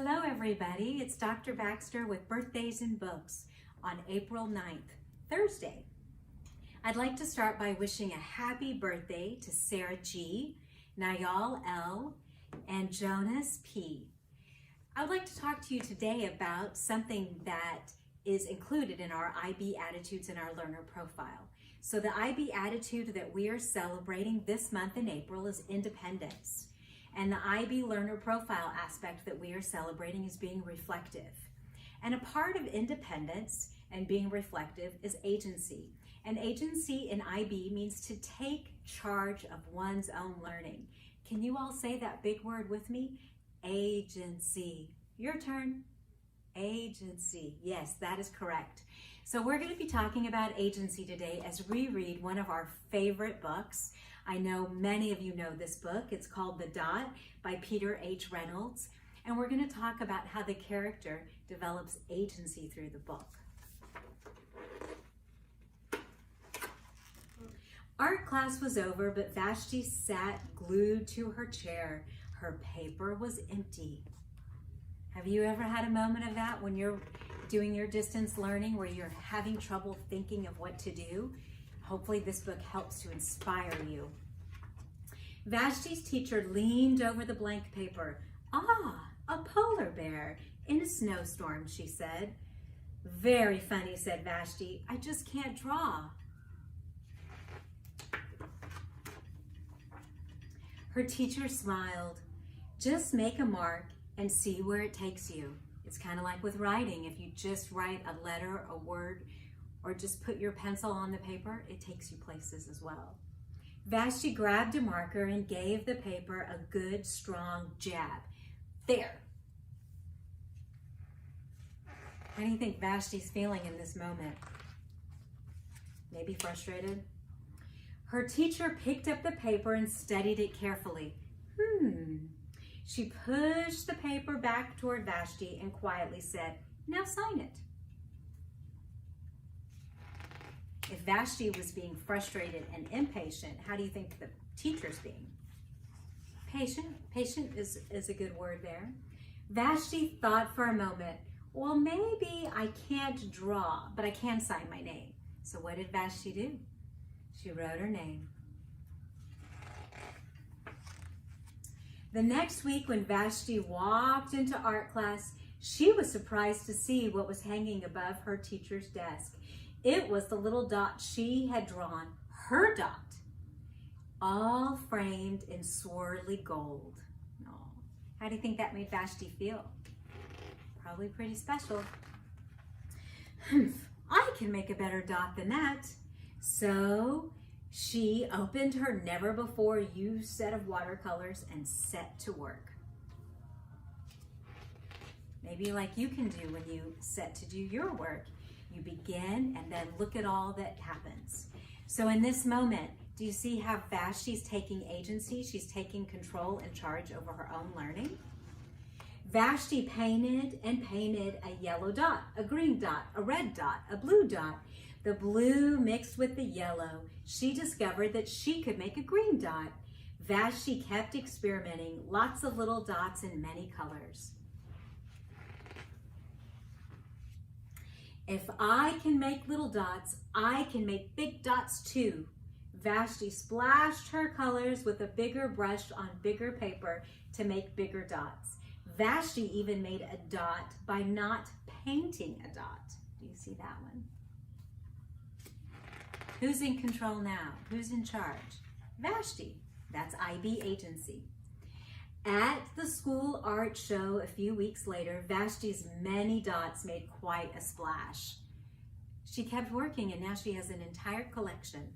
Hello everybody, it's Dr. Baxter with Birthdays and Books on April 9th, Thursday. I'd like to start by wishing a happy birthday to Sarah G, Nayal L, and Jonas P. I would like to talk to you today about something that is included in our IB Attitudes in our learner profile. So the IB attitude that we are celebrating this month in April is independence. And the IB learner profile aspect that we are celebrating is being reflective. And a part of independence and being reflective is agency. And agency in IB means to take charge of one's own learning. Can you all say that big word with me? Agency. Your turn. Agency. Yes, that is correct. So we're going to be talking about agency today as we read one of our favorite books. I know many of you know this book. It's called The Dot by Peter H. Reynolds. And we're going to talk about how the character develops agency through the book. Art class was over, but Vashti sat glued to her chair. Her paper was empty. Have you ever had a moment of that when you're doing your distance learning where you're having trouble thinking of what to do? Hopefully this book helps to inspire you. Vashti's teacher leaned over the blank paper. "Ah, a polar bear in a snowstorm," she said. "Very funny," said Vashti. "I just can't draw." Her teacher smiled. "Just make a mark and see where it takes you." It's kind of like with writing. If you just write a letter, a word, or just put your pencil on the paper, it takes you places as well. Vashti grabbed a marker and gave the paper a good, strong jab. There. How do you think Vashti's feeling in this moment? Maybe frustrated? Her teacher picked up the paper and studied it carefully. She pushed the paper back toward Vashti and quietly said, "Now sign it." If Vashti was being frustrated and impatient, how do you think the teacher's being? Patient. Patient is a good word there. Vashti thought for a moment, well, maybe I can't draw, but I can sign my name. So what did Vashti do? She wrote her name. The next week when Vashti walked into art class, she was surprised to see what was hanging above her teacher's desk. It was the little dot she had drawn, her dot, all framed in swirly gold. Oh, how do you think that made Vashti feel? Probably pretty special. I can make a better dot than that. So she opened her never-before-used set of watercolors and set to work. Maybe like you can do when you set to do your work. You begin and then look at all that happens. So in this moment, do you see how Vashti's taking agency? She's taking control and charge over her own learning. Vashti painted and painted a yellow dot, a green dot, a red dot, a blue dot. The blue mixed with the yellow. She discovered that she could make a green dot. Vashti kept experimenting, lots of little dots in many colors. If I can make little dots, I can make big dots too. Vashti splashed her colors with a bigger brush on bigger paper to make bigger dots. Vashti even made a dot by not painting a dot. Do you see that one? Who's in control now? Who's in charge? Vashti. That's IB agency. At the school art show a few weeks later, Vashti's many dots made quite a splash. She kept working and now she has an entire collection.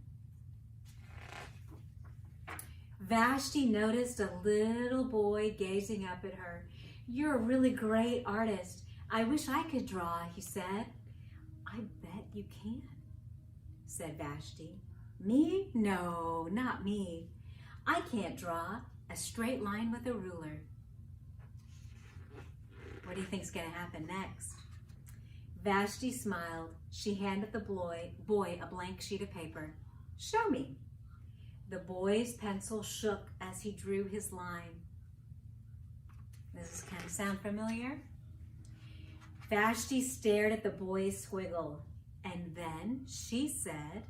Vashti noticed a little boy gazing up at her. "You're a really great artist. I wish I could draw," he said. "I bet you can," said Vashti. "Me? No, not me. I can't draw a straight line with a ruler." What do you think's going to happen next? Vashti smiled. She handed the boy a blank sheet of paper. "Show me." The boy's pencil shook as he drew his line. Does this kind of sound familiar? Vashti stared at the boy's squiggle, and then she said,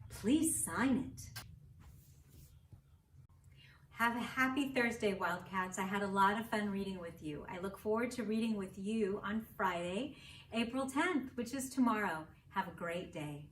"Please sign it." Have a happy Thursday, Wildcats. I had a lot of fun reading with you. I look forward to reading with you on Friday, April 10th, which is tomorrow. Have a great day.